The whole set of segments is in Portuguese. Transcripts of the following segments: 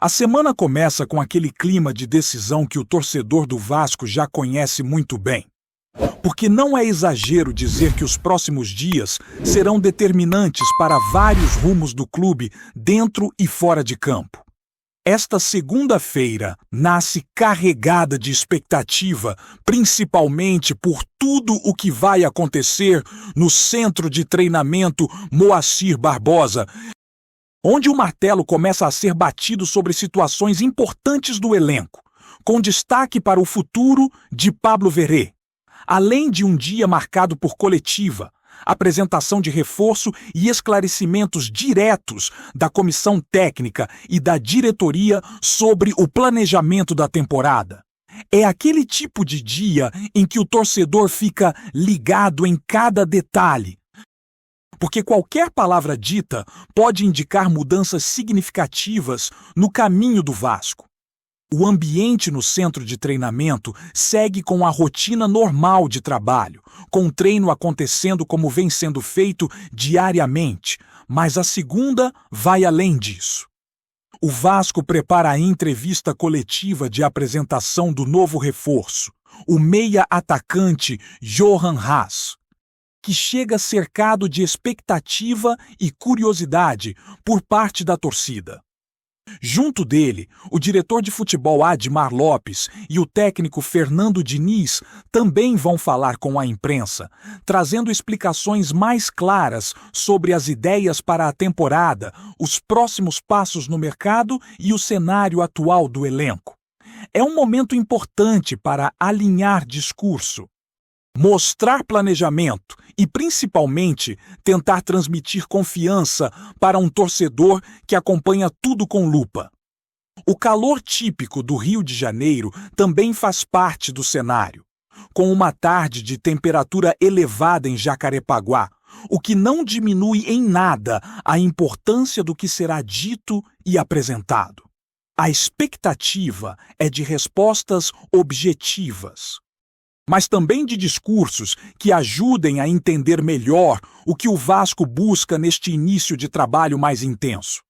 A semana começa com aquele clima de decisão que o torcedor do Vasco já conhece muito bem. Porque não é exagero dizer que os próximos dias serão determinantes para vários rumos do clube dentro e fora de campo. Esta segunda-feira nasce carregada de expectativa, principalmente por tudo o que vai acontecer no Centro de Treinamento Moacir Barbosa, onde o martelo começa a ser batido sobre situações importantes do elenco, com destaque para o futuro de Pablo Verê, além de um dia marcado por coletiva, apresentação de reforço e esclarecimentos diretos da comissão técnica e da diretoria sobre o planejamento da temporada. É aquele tipo de dia em que o torcedor fica ligado em cada detalhe, porque qualquer palavra dita pode indicar mudanças significativas no caminho do Vasco. O ambiente no centro de treinamento segue com a rotina normal de trabalho, com o treino acontecendo como vem sendo feito diariamente, mas a segunda vai além disso. O Vasco prepara a entrevista coletiva de apresentação do novo reforço, o meia-atacante Johan Haas, que chega cercado de expectativa e curiosidade por parte da torcida. Junto dele, o diretor de futebol Admar Lopes e o técnico Fernando Diniz também vão falar com a imprensa, trazendo explicações mais claras sobre as ideias para a temporada, os próximos passos no mercado e o cenário atual do elenco. É um momento importante para alinhar discurso, mostrar planejamento e, principalmente, tentar transmitir confiança para um torcedor que acompanha tudo com lupa. O calor típico do Rio de Janeiro também faz parte do cenário, com uma tarde de temperatura elevada em Jacarepaguá, o que não diminui em nada a importância do que será dito e apresentado. A expectativa é de respostas objetivas, mas também de discursos que ajudem a entender melhor o que o Vasco busca neste início de trabalho mais intenso.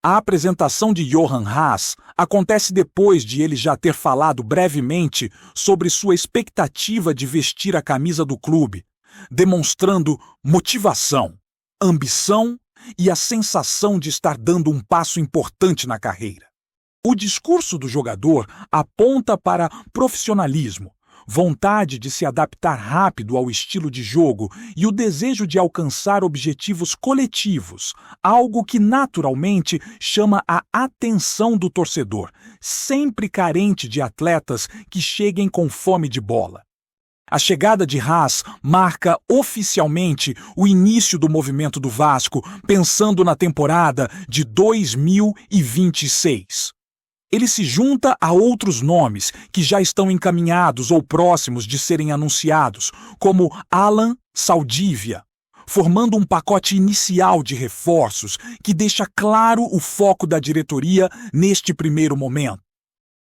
A apresentação de Johan Haas acontece depois de ele já ter falado brevemente sobre sua expectativa de vestir a camisa do clube, demonstrando motivação, ambição e a sensação de estar dando um passo importante na carreira. O discurso do jogador aponta para profissionalismo, vontade de se adaptar rápido ao estilo de jogo e o desejo de alcançar objetivos coletivos, algo que naturalmente chama a atenção do torcedor, sempre carente de atletas que cheguem com fome de bola. A chegada de Haas marca oficialmente o início do movimento do Vasco, pensando na temporada de 2026. Ele se junta a outros nomes que já estão encaminhados ou próximos de serem anunciados, como Alan Saldívia, formando um pacote inicial de reforços que deixa claro o foco da diretoria neste primeiro momento.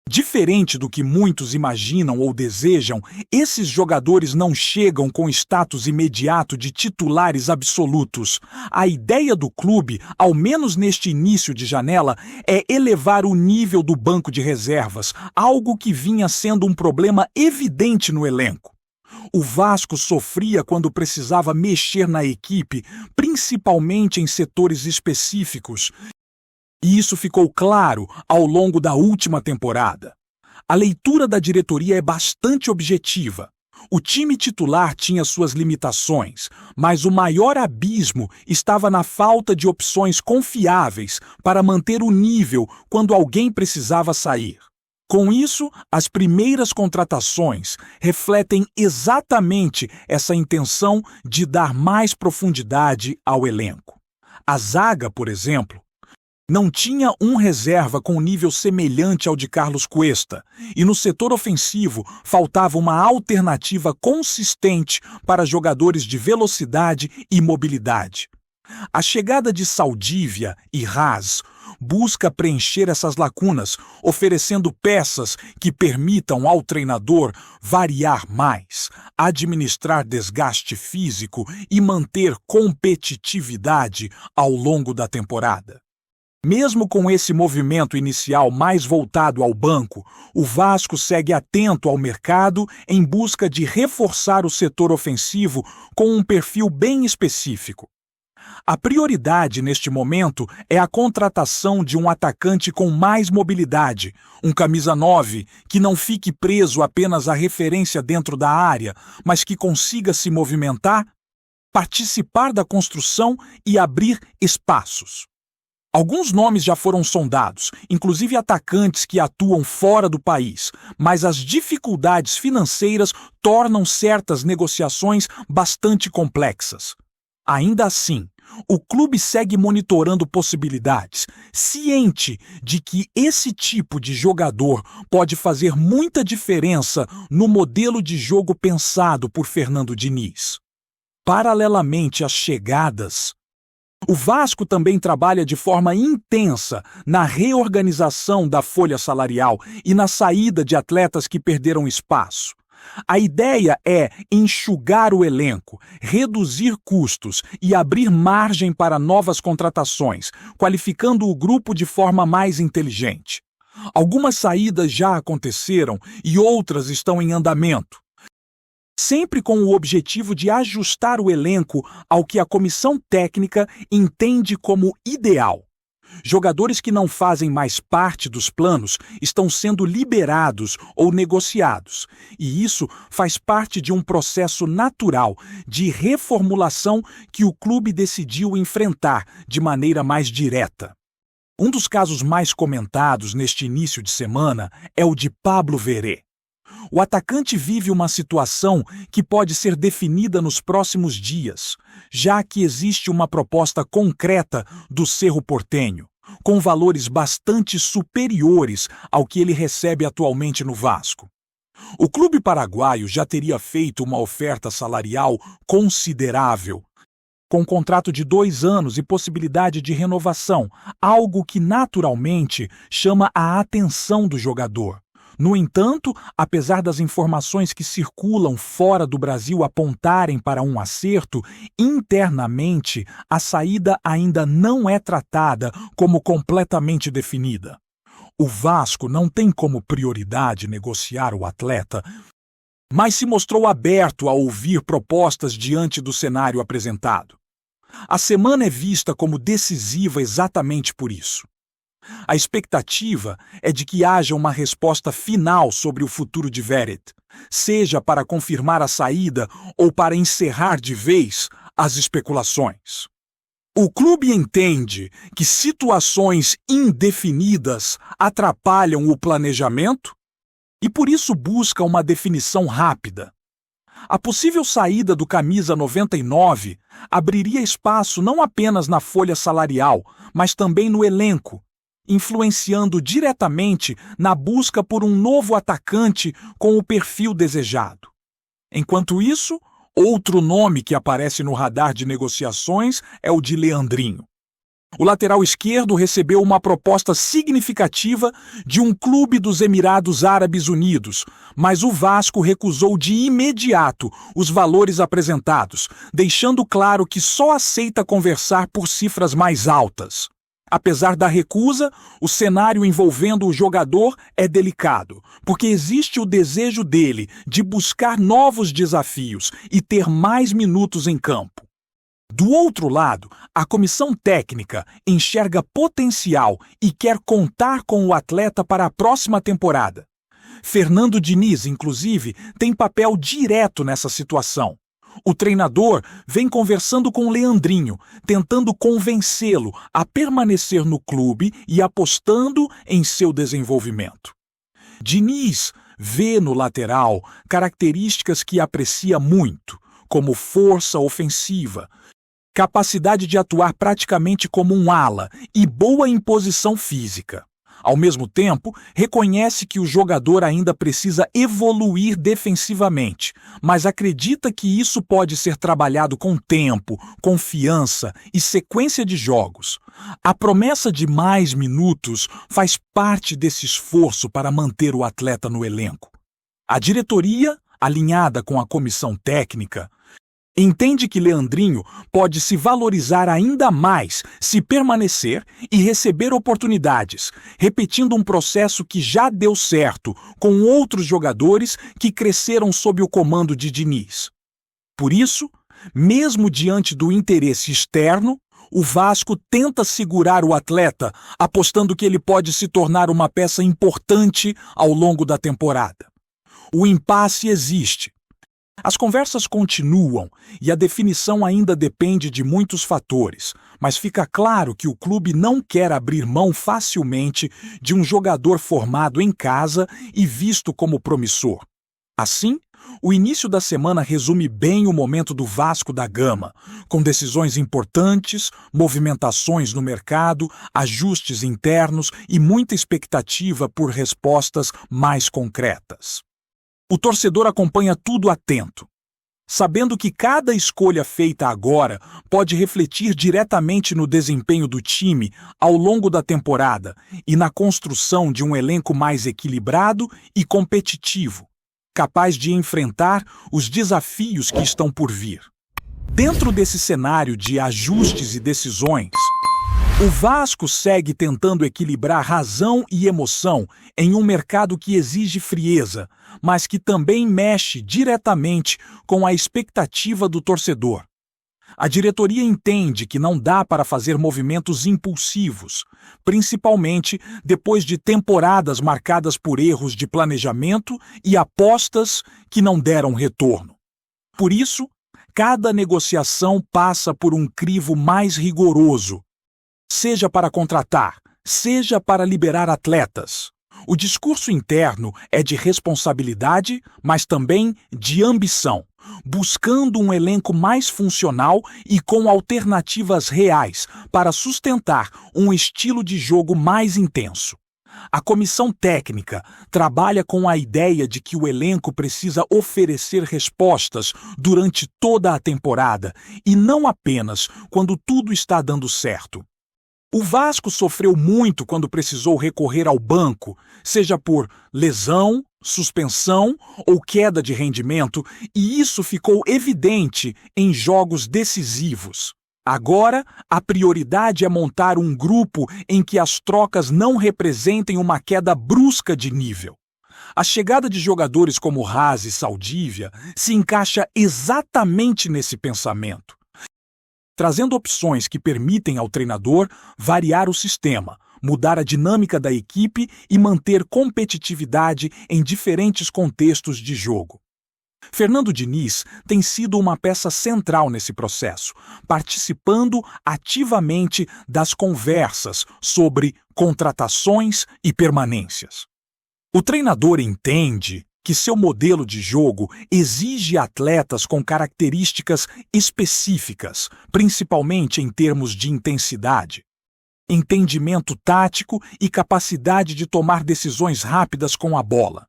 Diferente do que muitos imaginam ou desejam, esses jogadores não chegam com status imediato de titulares absolutos. A ideia do clube, ao menos neste início de janela, é elevar o nível do banco de reservas, algo que vinha sendo um problema evidente no elenco. O Vasco sofria quando precisava mexer na equipe, principalmente em setores específicos, e isso ficou claro ao longo da última temporada. A leitura da diretoria é bastante objetiva. O time titular tinha suas limitações, mas o maior abismo estava na falta de opções confiáveis para manter o nível quando alguém precisava sair. Com isso, as primeiras contratações refletem exatamente essa intenção de dar mais profundidade ao elenco. A zaga, por exemplo, não tinha um reserva com nível semelhante ao de Carlos Cuesta, e no setor ofensivo faltava uma alternativa consistente para jogadores de velocidade e mobilidade. A chegada de Saldívia e Haas busca preencher essas lacunas, oferecendo peças que permitam ao treinador variar mais, administrar desgaste físico e manter competitividade ao longo da temporada. Mesmo com esse movimento inicial mais voltado ao banco, o Vasco segue atento ao mercado em busca de reforçar o setor ofensivo com um perfil bem específico. A prioridade neste momento é a contratação de um atacante com mais mobilidade, um camisa 9 que não fique preso apenas à referência dentro da área, mas que consiga se movimentar, participar da construção e abrir espaços. Alguns nomes já foram sondados, inclusive atacantes que atuam fora do país, mas as dificuldades financeiras tornam certas negociações bastante complexas. Ainda assim, o clube segue monitorando possibilidades, ciente de que esse tipo de jogador pode fazer muita diferença no modelo de jogo pensado por Fernando Diniz. Paralelamente às chegadas, o Vasco também trabalha de forma intensa na reorganização da folha salarial e na saída de atletas que perderam espaço. A ideia é enxugar o elenco, reduzir custos e abrir margem para novas contratações, qualificando o grupo de forma mais inteligente. Algumas saídas já aconteceram e outras estão em andamento, sempre com o objetivo de ajustar o elenco ao que a comissão técnica entende como ideal. Jogadores que não fazem mais parte dos planos estão sendo liberados ou negociados, e isso faz parte de um processo natural de reformulação que o clube decidiu enfrentar de maneira mais direta. Um dos casos mais comentados neste início de semana é o de Pablo Verê. O atacante vive uma situação que pode ser definida nos próximos dias, já que existe uma proposta concreta do Cerro Porteño, com valores bastante superiores ao que ele recebe atualmente no Vasco. O clube paraguaio já teria feito uma oferta salarial considerável, com contrato de 2 anos e possibilidade de renovação, algo que naturalmente chama a atenção do jogador. No entanto, apesar das informações que circulam fora do Brasil apontarem para um acerto, internamente a saída ainda não é tratada como completamente definida. O Vasco não tem como prioridade negociar o atleta, mas se mostrou aberto a ouvir propostas diante do cenário apresentado. A semana é vista como decisiva exatamente por isso. A expectativa é de que haja uma resposta final sobre o futuro de Verret, seja para confirmar a saída ou para encerrar de vez as especulações. O clube entende que situações indefinidas atrapalham o planejamento e por isso busca uma definição rápida. A possível saída do camisa 99 abriria espaço não apenas na folha salarial, mas também no elenco, influenciando diretamente na busca por um novo atacante com o perfil desejado. Enquanto isso, outro nome que aparece no radar de negociações é o de Leandrinho. O lateral esquerdo recebeu uma proposta significativa de um clube dos Emirados Árabes Unidos, mas o Vasco recusou de imediato os valores apresentados, deixando claro que só aceita conversar por cifras mais altas. Apesar da recusa, o cenário envolvendo o jogador é delicado, porque existe o desejo dele de buscar novos desafios e ter mais minutos em campo. Do outro lado, a comissão técnica enxerga potencial e quer contar com o atleta para a próxima temporada. Fernando Diniz, inclusive, tem papel direto nessa situação. O treinador vem conversando com Leandrinho, tentando convencê-lo a permanecer no clube e apostando em seu desenvolvimento. Diniz vê no lateral características que aprecia muito, como força ofensiva, capacidade de atuar praticamente como um ala e boa imposição física. Ao mesmo tempo, reconhece que o jogador ainda precisa evoluir defensivamente, mas acredita que isso pode ser trabalhado com tempo, confiança e sequência de jogos. A promessa de mais minutos faz parte desse esforço para manter o atleta no elenco. A diretoria, alinhada com a comissão técnica, Entende que Leandrinho pode se valorizar ainda mais se permanecer e receber oportunidades, repetindo um processo que já deu certo com outros jogadores que cresceram sob o comando de Diniz. Por isso, mesmo diante do interesse externo, o Vasco tenta segurar o atleta, apostando que ele pode se tornar uma peça importante ao longo da temporada. O impasse existe. As conversas continuam e a definição ainda depende de muitos fatores, mas fica claro que o clube não quer abrir mão facilmente de um jogador formado em casa e visto como promissor. Assim, o início da semana resume bem o momento do Vasco da Gama, com decisões importantes, movimentações no mercado, ajustes internos e muita expectativa por respostas mais concretas. O torcedor acompanha tudo atento, sabendo que cada escolha feita agora pode refletir diretamente no desempenho do time ao longo da temporada e na construção de um elenco mais equilibrado e competitivo, capaz de enfrentar os desafios que estão por vir. Dentro desse cenário de ajustes e decisões, o Vasco segue tentando equilibrar razão e emoção em um mercado que exige frieza, mas que também mexe diretamente com a expectativa do torcedor. A diretoria entende que não dá para fazer movimentos impulsivos, principalmente depois de temporadas marcadas por erros de planejamento e apostas que não deram retorno. Por isso, cada negociação passa por um crivo mais rigoroso, seja para contratar, seja para liberar atletas. O discurso interno é de responsabilidade, mas também de ambição, buscando um elenco mais funcional e com alternativas reais para sustentar um estilo de jogo mais intenso. A comissão técnica trabalha com a ideia de que o elenco precisa oferecer respostas durante toda a temporada e não apenas quando tudo está dando certo. O Vasco sofreu muito quando precisou recorrer ao banco, seja por lesão, suspensão ou queda de rendimento, e isso ficou evidente em jogos decisivos. Agora, a prioridade é montar um grupo em que as trocas não representem uma queda brusca de nível. A chegada de jogadores como Raz e Saldívia se encaixa exatamente nesse pensamento, trazendo opções que permitem ao treinador variar o sistema, mudar a dinâmica da equipe e manter competitividade em diferentes contextos de jogo. Fernando Diniz tem sido uma peça central nesse processo, participando ativamente das conversas sobre contratações e permanências. O treinador entende que seu modelo de jogo exige atletas com características específicas, principalmente em termos de intensidade, entendimento tático e capacidade de tomar decisões rápidas com a bola.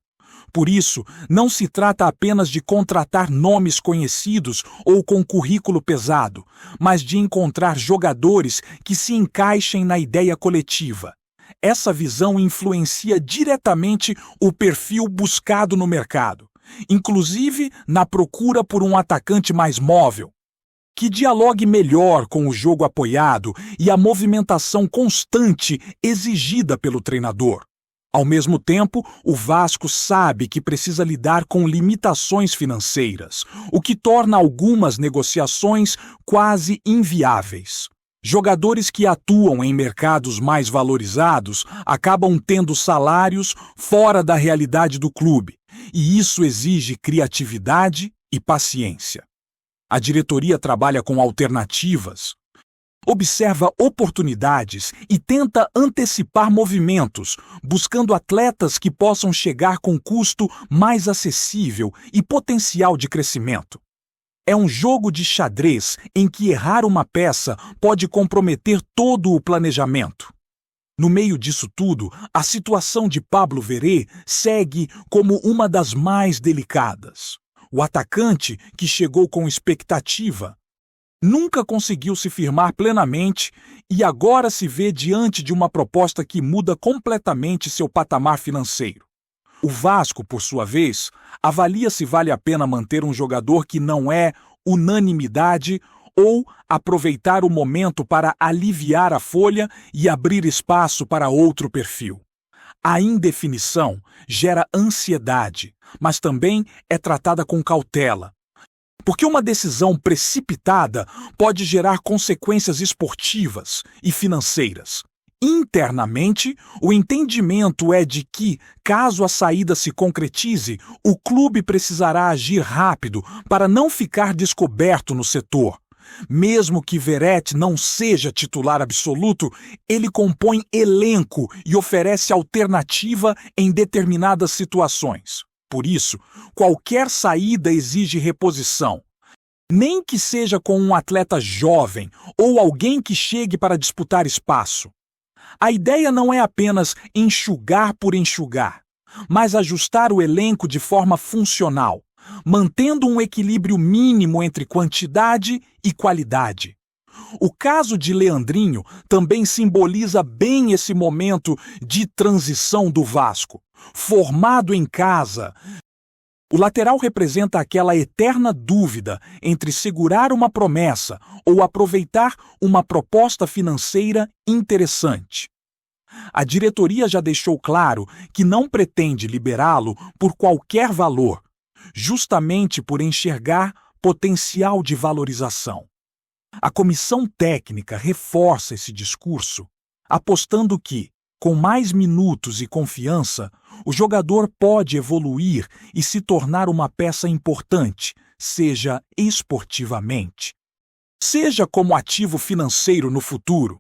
Por isso, não se trata apenas de contratar nomes conhecidos ou com currículo pesado, mas de encontrar jogadores que se encaixem na ideia coletiva. Essa visão influencia diretamente o perfil buscado no mercado, inclusive na procura por um atacante mais móvel, que dialogue melhor com o jogo apoiado e a movimentação constante exigida pelo treinador. Ao mesmo tempo, o Vasco sabe que precisa lidar com limitações financeiras, o que torna algumas negociações quase inviáveis. Jogadores que atuam em mercados mais valorizados acabam tendo salários fora da realidade do clube, e isso exige criatividade e paciência. A diretoria trabalha com alternativas, observa oportunidades e tenta antecipar movimentos, buscando atletas que possam chegar com custo mais acessível e potencial de crescimento. É um jogo de xadrez em que errar uma peça pode comprometer todo o planejamento. No meio disso tudo, a situação de Pablo Verê segue como uma das mais delicadas. O atacante, que chegou com expectativa, nunca conseguiu se firmar plenamente e agora se vê diante de uma proposta que muda completamente seu patamar financeiro. O Vasco, por sua vez, avalia se vale a pena manter um jogador que não é unanimidade ou aproveitar o momento para aliviar a folha e abrir espaço para outro perfil. A indefinição gera ansiedade, mas também é tratada com cautela, porque uma decisão precipitada pode gerar consequências esportivas e financeiras. Internamente, o entendimento é de que, caso a saída se concretize, o clube precisará agir rápido para não ficar descoberto no setor. Mesmo que Verratti não seja titular absoluto, ele compõe elenco e oferece alternativa em determinadas situações. Por isso, qualquer saída exige reposição. Nem que seja com um atleta jovem ou alguém que chegue para disputar espaço. A ideia não é apenas enxugar por enxugar, mas ajustar o elenco de forma funcional, mantendo um equilíbrio mínimo entre quantidade e qualidade. O caso de Leandrinho também simboliza bem esse momento de transição do Vasco. Formado em casa, o lateral representa aquela eterna dúvida entre segurar uma promessa ou aproveitar uma proposta financeira interessante. A diretoria já deixou claro que não pretende liberá-lo por qualquer valor, justamente por enxergar potencial de valorização. A comissão técnica reforça esse discurso, apostando que, com mais minutos e confiança, o jogador pode evoluir e se tornar uma peça importante, seja esportivamente, seja como ativo financeiro no futuro.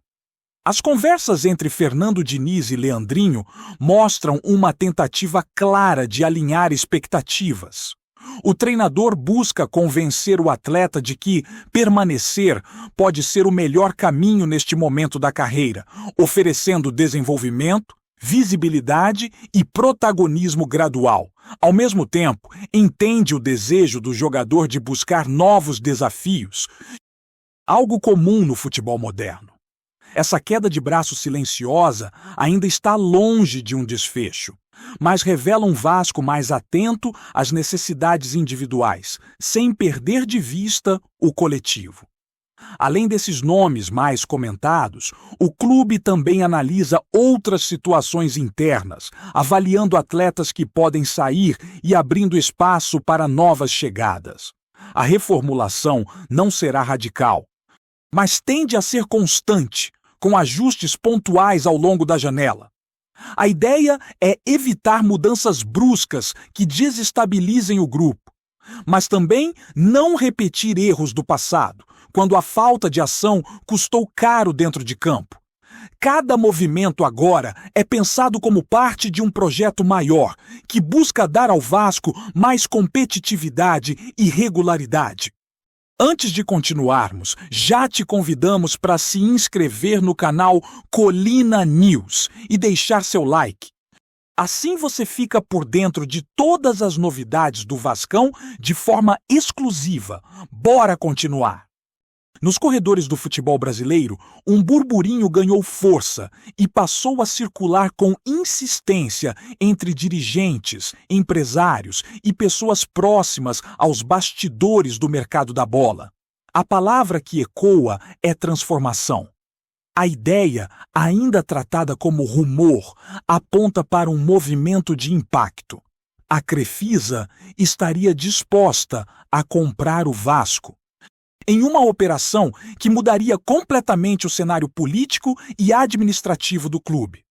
As conversas entre Fernando Diniz e Leandrinho mostram uma tentativa clara de alinhar expectativas. O treinador busca convencer o atleta de que permanecer pode ser o melhor caminho neste momento da carreira, oferecendo desenvolvimento, visibilidade e protagonismo gradual. Ao mesmo tempo, entende o desejo do jogador de buscar novos desafios, algo comum no futebol moderno. Essa queda de braço silenciosa ainda está longe de um desfecho, mas revela um Vasco mais atento às necessidades individuais, sem perder de vista o coletivo. Além desses nomes mais comentados, o clube também analisa outras situações internas, avaliando atletas que podem sair e abrindo espaço para novas chegadas. A reformulação não será radical, mas tende a ser constante, com ajustes pontuais ao longo da janela. A ideia é evitar mudanças bruscas que desestabilizem o grupo, mas também não repetir erros do passado, quando a falta de ação custou caro dentro de campo. Cada movimento agora é pensado como parte de um projeto maior, que busca dar ao Vasco mais competitividade e regularidade. Antes de continuarmos, já te convidamos para se inscrever no canal Colina News e deixar seu like. Assim você fica por dentro de todas as novidades do Vascão de forma exclusiva. Bora continuar! Nos corredores do futebol brasileiro, um burburinho ganhou força e passou a circular com insistência entre dirigentes, empresários e pessoas próximas aos bastidores do mercado da bola. A palavra que ecoa é transformação. A ideia, ainda tratada como rumor, aponta para um movimento de impacto. A Crefisa estaria disposta a comprar o Vasco, em uma operação que mudaria completamente o cenário político e administrativo do clube.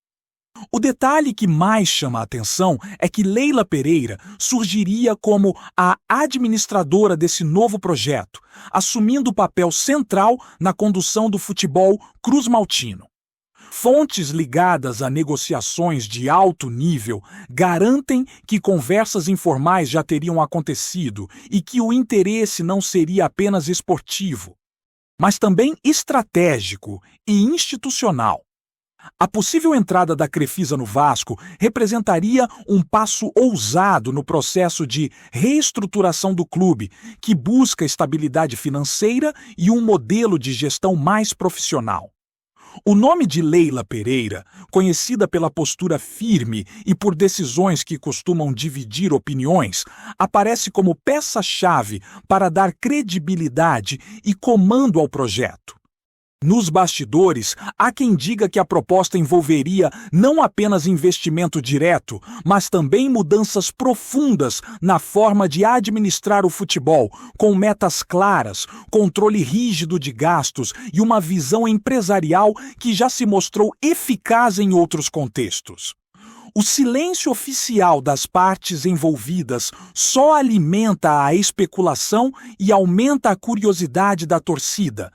O detalhe que mais chama a atenção é que Leila Pereira surgiria como a administradora desse novo projeto, assumindo o papel central na condução do futebol cruzmaltino. Fontes ligadas a negociações de alto nível garantem que conversas informais já teriam acontecido e que o interesse não seria apenas esportivo, mas também estratégico e institucional. A possível entrada da Crefisa no Vasco representaria um passo ousado no processo de reestruturação do clube, que busca estabilidade financeira e um modelo de gestão mais profissional. O nome de Leila Pereira, conhecida pela postura firme e por decisões que costumam dividir opiniões, aparece como peça-chave para dar credibilidade e comando ao projeto. Nos bastidores, há quem diga que a proposta envolveria não apenas investimento direto, mas também mudanças profundas na forma de administrar o futebol, com metas claras, controle rígido de gastos e uma visão empresarial que já se mostrou eficaz em outros contextos. O silêncio oficial das partes envolvidas só alimenta a especulação e aumenta a curiosidade da torcida,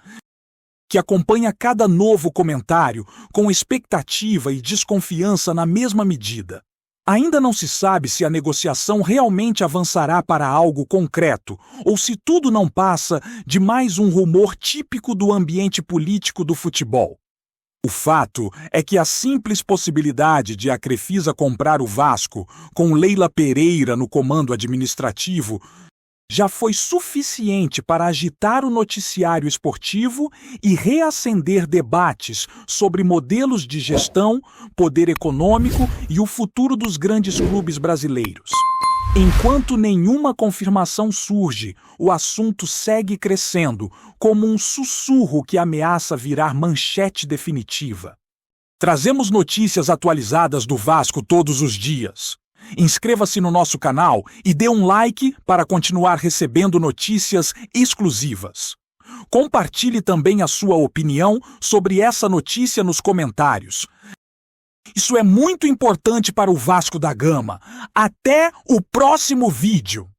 que acompanha cada novo comentário com expectativa e desconfiança na mesma medida. Ainda não se sabe se a negociação realmente avançará para algo concreto ou se tudo não passa de mais um rumor típico do ambiente político do futebol. O fato é que a simples possibilidade de a Crefisa comprar o Vasco, com Leila Pereira no comando administrativo, já foi suficiente para agitar o noticiário esportivo e reacender debates sobre modelos de gestão, poder econômico e o futuro dos grandes clubes brasileiros. Enquanto nenhuma confirmação surge, o assunto segue crescendo, como um sussurro que ameaça virar manchete definitiva. Trazemos notícias atualizadas do Vasco todos os dias. Inscreva-se no nosso canal e dê um like para continuar recebendo notícias exclusivas. Compartilhe também a sua opinião sobre essa notícia nos comentários. Isso é muito importante para o Vasco da Gama. Até o próximo vídeo!